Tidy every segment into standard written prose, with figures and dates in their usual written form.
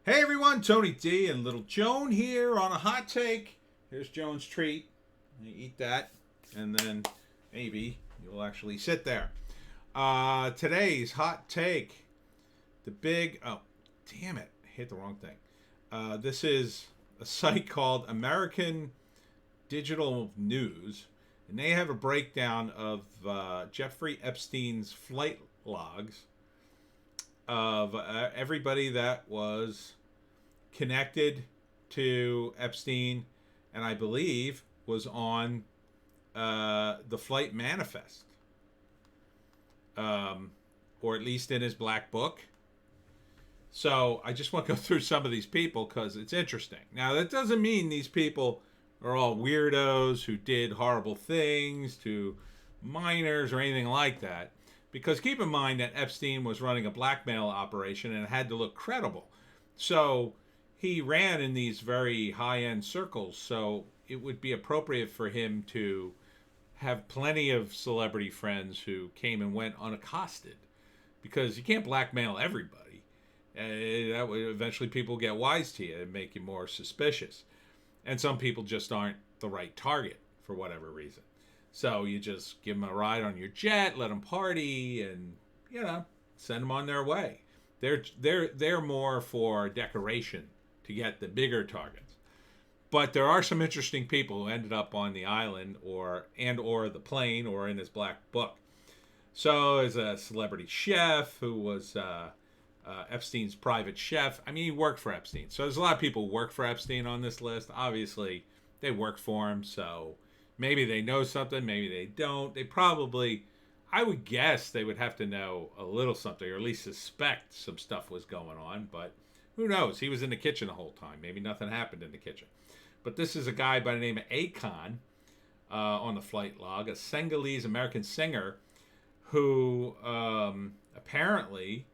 Hey everyone, Tony D and Little Joan here on a hot take. Here's Joan's treat. You eat that, and then maybe you'll actually sit there. Today's hot take. The big. Oh, damn it. I hit the wrong thing. This is a site called American Digital News, and they have a breakdown of Jeffrey Epstein's flight logs of everybody that was connected to Epstein, and I believe was on the flight manifest, or at least in his black book. So I just want to go through some of these people because it's interesting. Now, that doesn't mean these people are all weirdos who did horrible things to minors or anything like that. Because keep in mind that Epstein was running a blackmail operation and it had to look credible. So he ran in these very high end circles. So it would be appropriate for him to have plenty of celebrity friends who came and went unaccosted. Because you can't blackmail everybody. That would eventually people get wise to you and make you more suspicious. And some people just aren't the right target for whatever reason. So you just give them a ride on your jet, let them party, and send them on their way. They're more for decoration to get the bigger targets. But there are some interesting people who ended up on the island or the plane or in his black book. So there's a celebrity chef who was Epstein's private chef. I mean, he worked for Epstein. So there's a lot of people who work for Epstein on this list. Obviously, they work for him, so maybe they know something, maybe they don't. They probably, I would guess they would have to know a little something, or at least suspect some stuff was going on, but who knows? He was in the kitchen the whole time. Maybe nothing happened in the kitchen. But this is a guy by the name of Akon on the flight log, a Senegalese American singer who apparently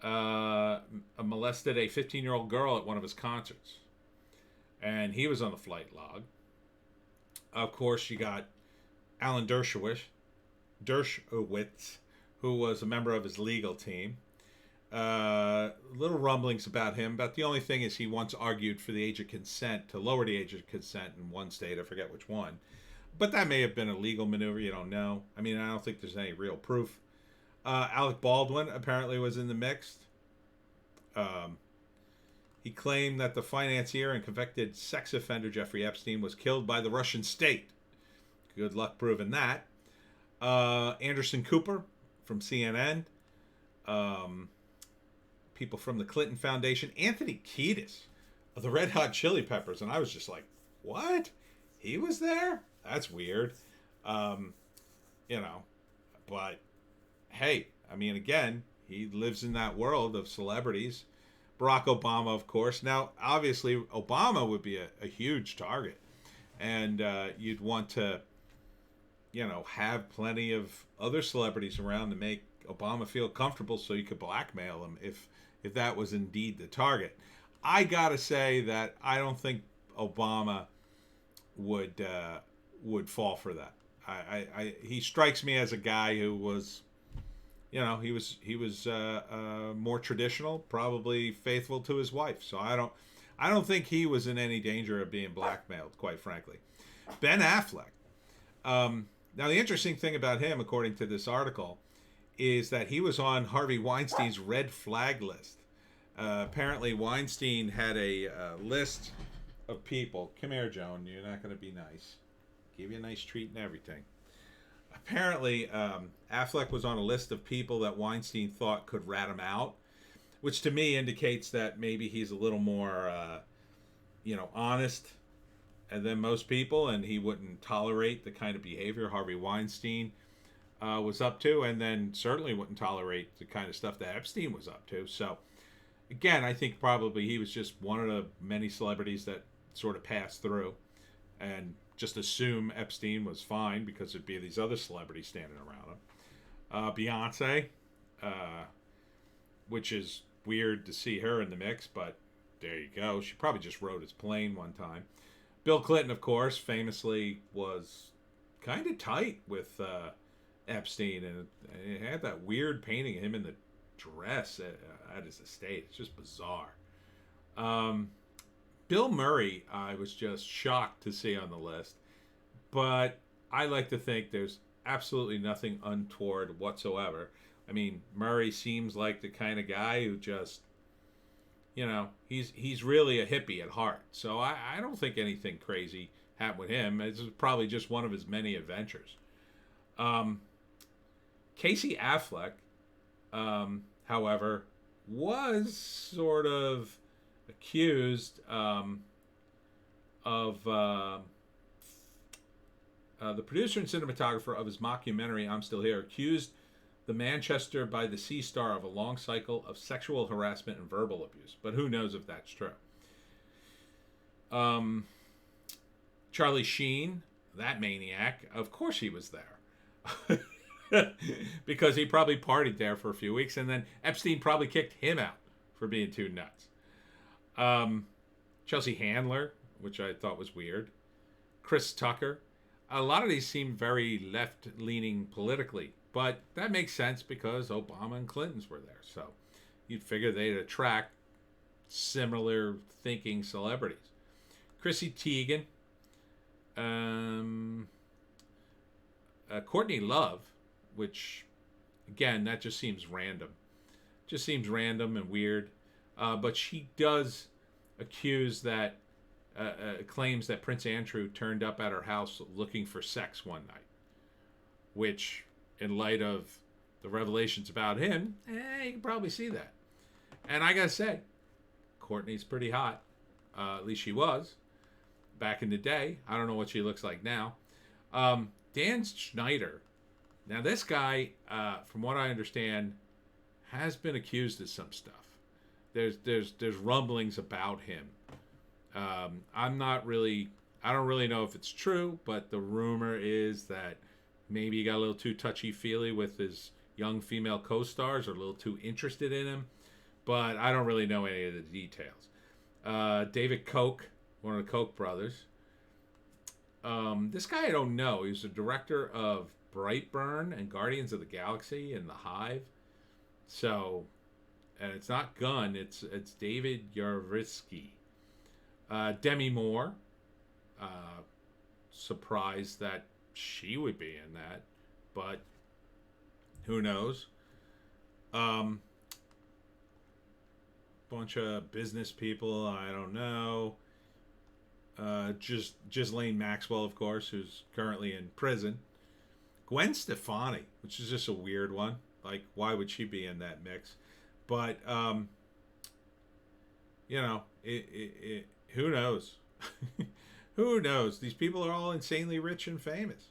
molested a 15-year-old girl at one of his concerts. And he was on the flight log. Of course, you got Alan Dershowitz, who was a member of his legal team. Little rumblings about him, but the only thing is he once argued for the age of consent, to lower the age of consent in one state, I forget which one. But that may have been a legal maneuver, you don't know. I mean, I don't think there's any real proof. Alec Baldwin apparently was in the mix. He claimed that the financier and convicted sex offender Jeffrey Epstein was killed by the Russian state. Good luck proving that. Anderson Cooper from CNN. People from the Clinton Foundation. Anthony Kiedis of the Red Hot Chili Peppers. And I was just like, what? He was there? That's weird. But hey, I mean, again, he lives in that world of celebrities. Barack Obama, of course. Now, obviously, Obama would be a huge target. And you'd want to, have plenty of other celebrities around to make Obama feel comfortable so you could blackmail him if that was indeed the target. I got to say that I don't think Obama would fall for that. He strikes me as a guy who was, he was more traditional, probably faithful to his wife. So I don't think he was in any danger of being blackmailed, quite frankly. Ben Affleck. Now the interesting thing about him, according to this article, is that he was on Harvey Weinstein's red flag list. Apparently Weinstein had a list of people. Come here, Joan. You're not going to be nice. Give you a nice treat and everything. Apparently, Affleck was on a list of people that Weinstein thought could rat him out, which to me indicates that maybe he's a little more, honest than most people, and he wouldn't tolerate the kind of behavior Harvey Weinstein was up to, and then certainly wouldn't tolerate the kind of stuff that Epstein was up to. So, again, I think probably he was just one of the many celebrities that sort of passed through, and just assume Epstein was fine because there'd be these other celebrities standing around him. Beyonce, which is weird to see her in the mix, but there you go. She probably just rode his plane one time. Bill Clinton, of course, famously was kind of tight with Epstein, and it had that weird painting of him in the dress at his estate. It's just bizarre. Um, Bill Murray, I was just shocked to see on the list, but I like to think there's absolutely nothing untoward whatsoever. I mean, Murray seems like the kind of guy who just, he's really a hippie at heart. So I don't think anything crazy happened with him. It's probably just one of his many adventures. Um, Casey Affleck, however, was sort of accused of the producer and cinematographer of his mockumentary "I'm Still Here" accused the Manchester by the Sea star of a long cycle of sexual harassment and verbal abuse. But who knows if that's true? Um, Charlie Sheen, that maniac, of course he was there. Because he probably partied there for a few weeks, and then Epstein probably kicked him out for being too nuts. Chelsea Handler, which I thought was weird. Chris Tucker. A lot of these seem very left-leaning politically, but that makes sense because Obama and Clinton's were there. So you'd figure they'd attract similar thinking celebrities. Chrissy Teigen. Courtney Love, which, again, that just seems random. Just seems random and weird. But she does accuse that, claims that Prince Andrew turned up at her house looking for sex one night. Which, in light of the revelations about him, you can probably see that. And I gotta say, Courtney's pretty hot. At least she was back in the day. I don't know what she looks like now. Dan Schneider. Now, this guy, from what I understand, has been accused of some stuff. There's rumblings about him. I don't really know if it's true, but the rumor is that maybe he got a little too touchy-feely with his young female co-stars, or a little too interested in him. But I don't really know any of the details. David Koch, one of the Koch brothers. This guy I don't know. He was the director of Brightburn and Guardians of the Galaxy and The Hive. So, and it's not Gunn. It's David Yarovsky. Demi Moore. Surprised that she would be in that, but who knows? Bunch of business people. I don't know. Ghislaine Maxwell, of course, who's currently in prison. Gwen Stefani, which is just a weird one. Like, why would she be in that mix? But who knows? Who knows? These people are all insanely rich and famous.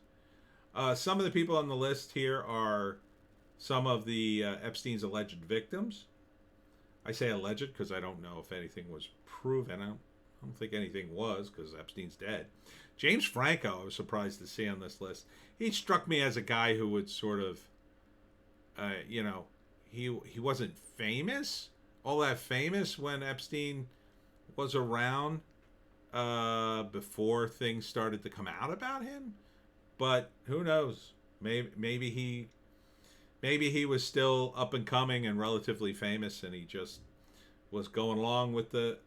Some of the people on the list here are some of the Epstein's alleged victims. I say alleged because I don't know if anything was proven. I don't think anything was because Epstein's dead. James Franco, I was surprised to see on this list. He struck me as a guy who would sort of, he wasn't famous, all that famous when Epstein was around before things started to come out about him. But who knows? Maybe he was still up and coming and relatively famous, and he just was going along with the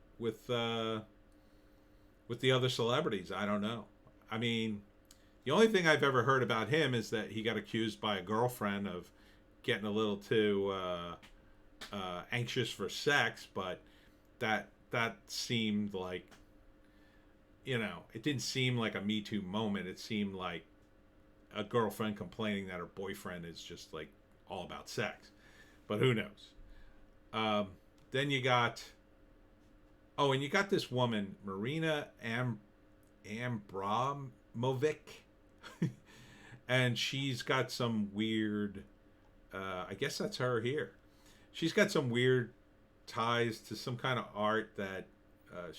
other celebrities. I don't know. I mean, the only thing I've ever heard about him is that he got accused by a girlfriend of getting a little too anxious for sex, but that seemed like, it didn't seem like a Me Too moment. It seemed like a girlfriend complaining that her boyfriend is just like all about sex. But who knows? Then you got, and you got this woman, Marina Abramovic, and she's got some weird, I guess that's her here. She's got some weird ties to some kind of art that I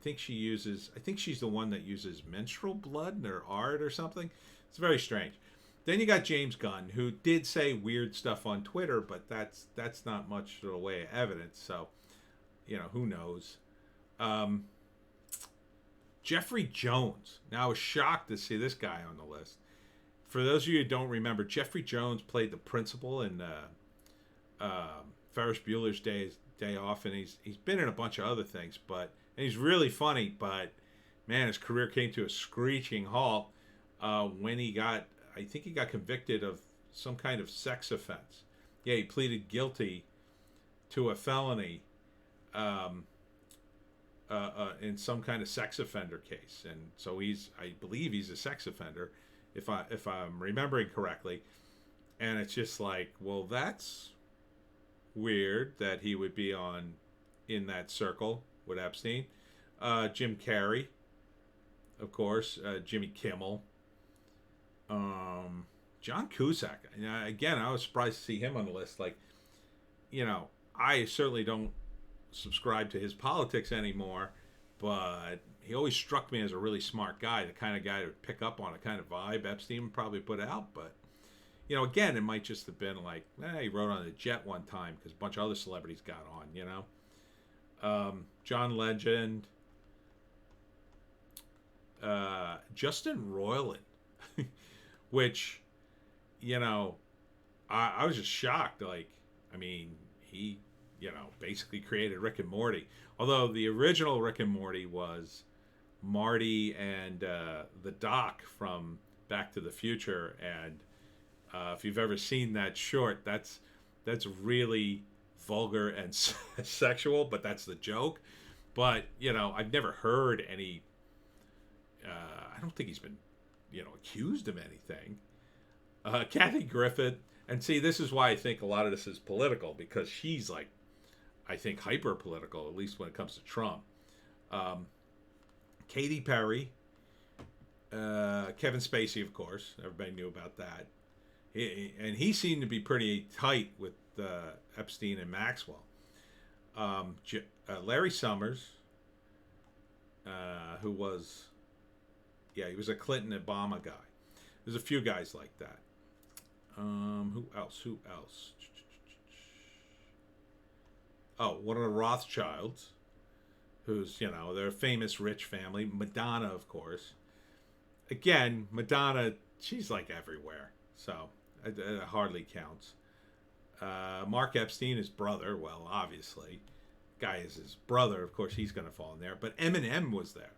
think she's the one that uses menstrual blood in her art or something. It's very strange. Then you got James Gunn, who did say weird stuff on Twitter, but that's not much of a way of evidence. So, who knows? Jeffrey Jones. Now, I was shocked to see this guy on the list. For those of you who don't remember, Jeffrey Jones played the principal in Ferris Bueller's day off, and he's been in a bunch of other things, but and he's really funny. But man, his career came to a screeching halt when he got, I think he got convicted of some kind of sex offense. Yeah, he pleaded guilty to a felony um, in some kind of sex offender case, and so I believe he's a sex offender, if I'm remembering correctly. And it's just like, well, that's weird that he would be in that circle with Epstein. Jim Carrey, of course, Jimmy Kimmel, John Cusack. Again, I was surprised to see him on the list. Like, I certainly don't subscribe to his politics anymore, but he always struck me as a really smart guy, the kind of guy to pick up on a kind of vibe Epstein would probably put out. But again, it might just have been like, he rode on a jet one time because a bunch of other celebrities got on, John Legend, Justin Roiland, which, I was just shocked. Like, I mean, he, basically created Rick and Morty. Although the original Rick and Morty was Marty and the Doc from Back to the Future, and if you've ever seen that short, that's really vulgar and sexual, but that's the joke. But I've never heard any. I don't think he's been, accused of anything. Kathy Griffin, and see, this is why I think a lot of this is political, because she's like, I think, hyper political, at least when it comes to Trump. Katy Perry, Kevin Spacey, of course, everybody knew about that. And he seemed to be pretty tight with Epstein and Maxwell. Larry Summers, who was, he was a Clinton Obama guy. There's a few guys like that. Who else? Oh, one of the Rothschilds, who's, they're a famous rich family. Madonna, of course. Again, Madonna, she's like everywhere, so it hardly counts. Mark Epstein, his brother, well, obviously. Guy is his brother, of course, he's going to fall in there. But Eminem was there.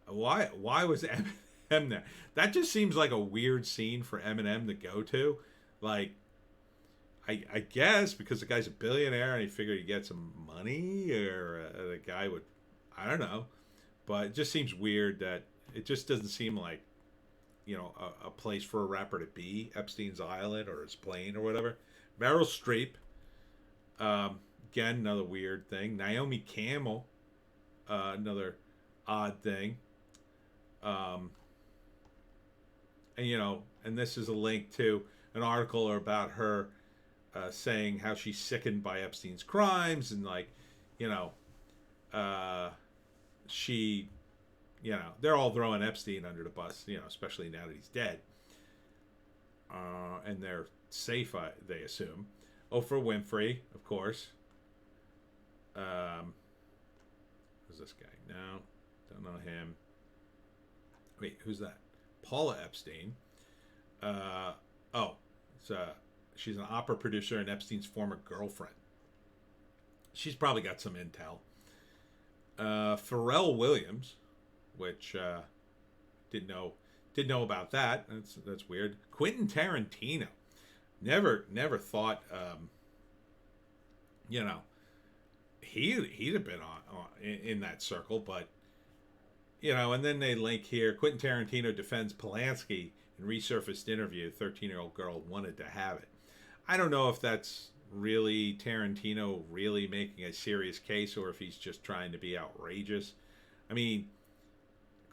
Why was Eminem there? That just seems like a weird scene for Eminem to go to. Like, I guess because the guy's a billionaire and he figured he'd get some money, or the guy would, I don't know. But it just seems weird that it just doesn't seem like, a place for a rapper to be, Epstein's Island or his plane or whatever. Meryl Streep, again, another weird thing. Naomi Campbell, another odd thing. And and this is a link to an article about her saying how she's sickened by Epstein's crimes, and like, she, they're all throwing Epstein under the bus, especially now that he's dead. And they're safe, they assume. Oprah Winfrey, of course. Who's this guy? No, don't know him. Wait, who's that? Paula Epstein. She's an opera producer and Epstein's former girlfriend. She's probably got some intel. Pharrell Williams, which didn't know about that. That's weird. Quentin Tarantino. Never thought he'd have been on in that circle, but and then they link here. Quentin Tarantino defends Polanski in resurfaced interview. 13-year-old girl wanted to have it. I don't know if that's really Tarantino really making a serious case, or if he's just trying to be outrageous. I mean,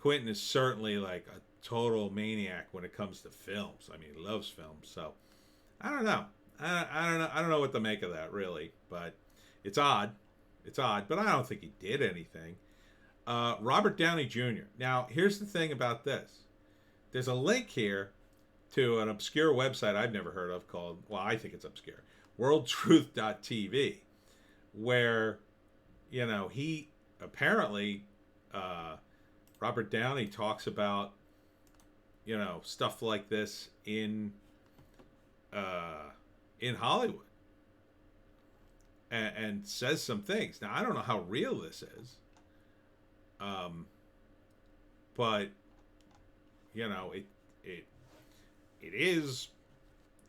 Quentin is certainly like a total maniac when it comes to films. I mean, he loves films. So I don't know. I don't know what to make of that, really. But it's odd. But I don't think he did anything. Robert Downey Jr. Now, here's the thing about this. There's a link here to an obscure website I've never heard of called, well, I think it's obscure, worldtruth.tv, where, he apparently, Robert Downey talks about, stuff like this in Hollywood. and says some things. Now I don't know how real this is, um, but it it is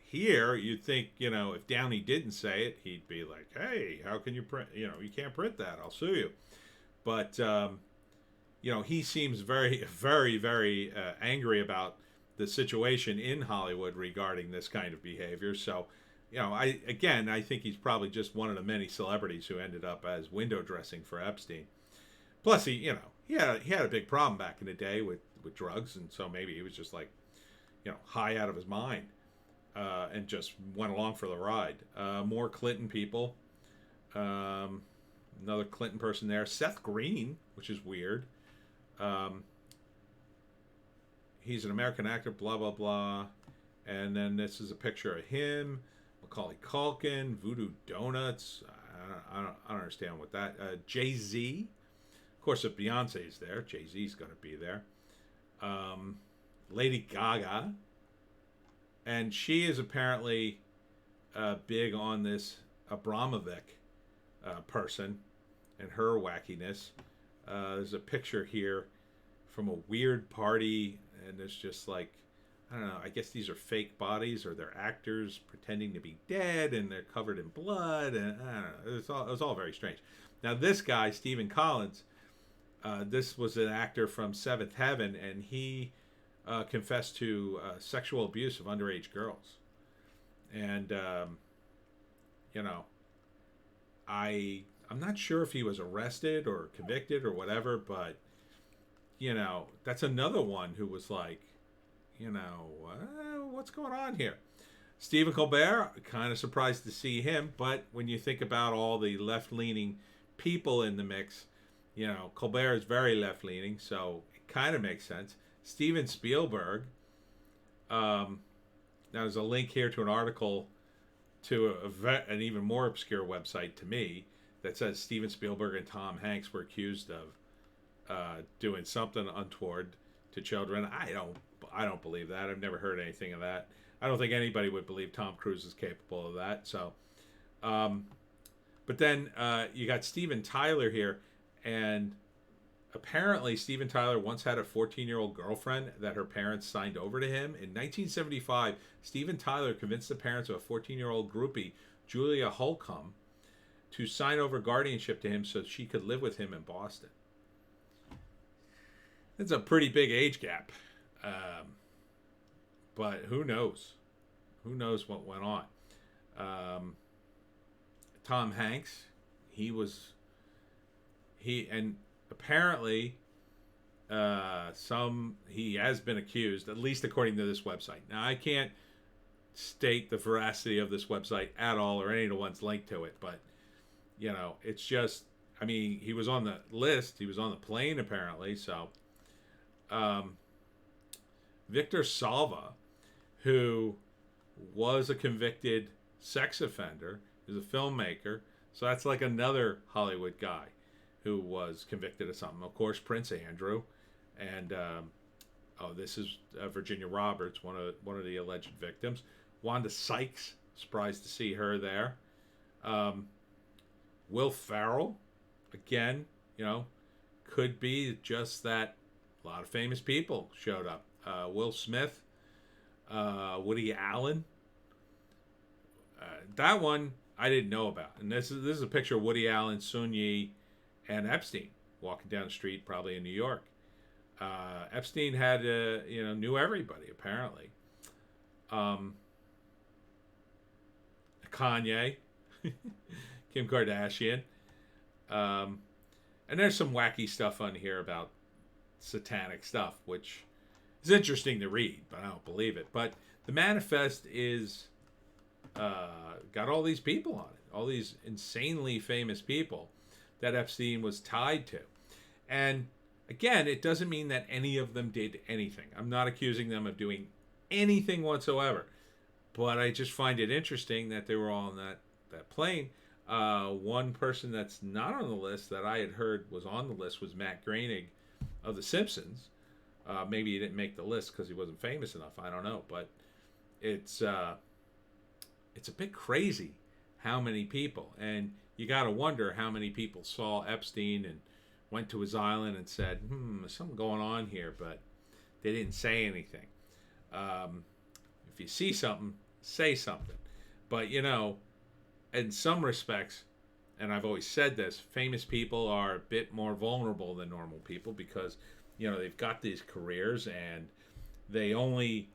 here. You'd think if Downey didn't say it, he'd be like, "Hey, how can you print? You can't print that. I'll sue you." But he seems very, very, very angry about the situation in Hollywood regarding this kind of behavior. So, I think he's probably just one of the many celebrities who ended up as window dressing for Epstein. Plus, he had a big problem back in the day with drugs, and so maybe he was just like, high out of his mind, and just went along for the ride. More Clinton people. Another Clinton person there, Seth Green, which is weird. He's an American actor, blah, blah, blah. And then this is a picture of him, Macaulay Culkin, Voodoo Donuts. I don't understand what that. Jay-Z. Of course, if Beyonce's there, Jay-Z's going to be there. Lady Gaga. And she is apparently big on this Abramovic person and her wackiness. There's a picture here from a weird party, and it's just like, I don't know, I guess these are fake bodies, or they're actors pretending to be dead, and they're covered in blood, and I don't know, it was all very strange. Now this guy, Stephen Collins, this was an actor from Seventh Heaven, and he confessed to sexual abuse of underage girls. And, I'm not sure if he was arrested or convicted or whatever, but, that's another one who was like, what's going on here? Stephen Colbert, kind of surprised to see him, but when you think about all the left-leaning people in the mix, Colbert is very left-leaning, so it kind of makes sense. Steven Spielberg, now there's a link here to an article to an even more obscure website to me that says Steven Spielberg and Tom Hanks were accused of doing something untoward to children. I don't believe that. I've never heard anything of that. I don't think anybody would believe Tom Cruise is capable of that. So, but then you got Steven Tyler here, and apparently Steven Tyler once had a 14-year-old girlfriend that her parents signed over to him. In 1975, Steven Tyler convinced the parents of a 14-year-old groupie, Julia Holcomb, to sign over guardianship to him so she could live with him in Boston. It's a pretty big age gap. But who knows? Who knows what went on? Tom Hanks, and apparently he has been accused, at least according to this website. Now, I can't state the veracity of this website at all, or any of the ones linked to it, but it's just, he was on the list, he was on the plane apparently. So Victor Salva, who was a convicted sex offender, is a filmmaker, so that's like another Hollywood guy who was convicted of something. Of course, Prince Andrew, and this is Virginia Roberts, one of the alleged victims. Wanda Sykes, surprised to see her there. Will Ferrell, again, could be just that. A lot of famous people showed up. Will Smith, Woody Allen. That one I didn't know about, and this is a picture of Woody Allen, Sun Yi, and Epstein walking down the street, probably in New York. Epstein had, knew everybody apparently. Kanye, Kim Kardashian, and there's some wacky stuff on here about satanic stuff, which is interesting to read, but I don't believe it. But the manifest is got all these people on it, all these insanely famous people that Epstein was tied to. And again, it doesn't mean that any of them did anything. I'm not accusing them of doing anything whatsoever, but I just find it interesting that they were all on that plane. One person that's not on the list that I had heard was on the list was Matt Groening of The Simpsons. Maybe he didn't make the list because he wasn't famous enough. I don't know, but it's a bit crazy how many people. And you got to wonder how many people saw Epstein and went to his island and said, there's something going on here, but they didn't say anything. If you see something, say something. But, in some respects, and I've always said this, famous people are a bit more vulnerable than normal people because, they've got these careers and they only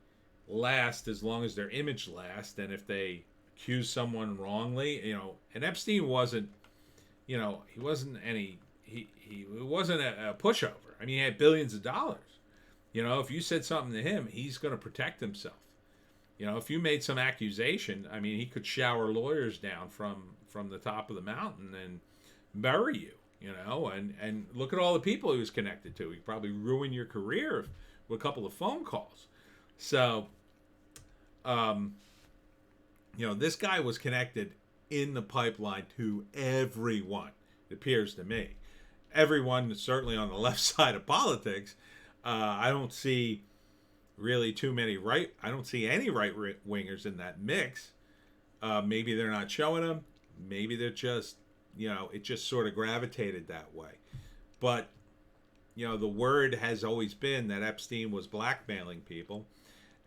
last as long as their image lasts. And if they accuse someone wrongly, and Epstein wasn't, he wasn't he wasn't a pushover. I mean, he had billions of dollars. If you said something to him, he's going to protect himself. If you made some accusation, I mean, he could shower lawyers down from the top of the mountain and bury you. And look at all the people he was connected to. He probably ruined your career with a couple of phone calls. So, this guy was connected in the pipeline to everyone, it appears to me. Everyone, certainly on the left side of politics. I don't see really too many I don't see any right-wingers in that mix. Maybe they're not showing them. Maybe they're just, it just sort of gravitated that way. But, the word has always been that Epstein was blackmailing people.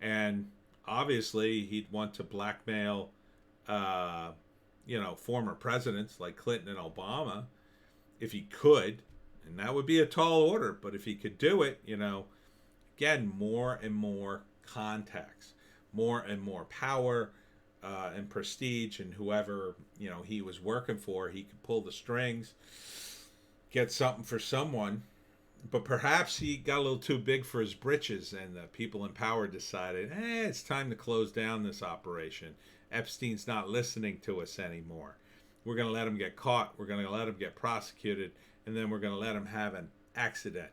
And obviously he'd want to blackmail, former presidents like Clinton and Obama if he could. And that would be a tall order. But if he could do it, again, more and more contacts, more and more power and prestige, and whoever, he was working for, he could pull the strings, get something for someone. But perhaps he got a little too big for his britches, and the people in power decided, it's time to close down this operation. Epstein's not listening to us anymore. We're going to let him get caught. We're going to let him get prosecuted. And then we're going to let him have an accident.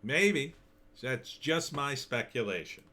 Maybe. That's just my speculation.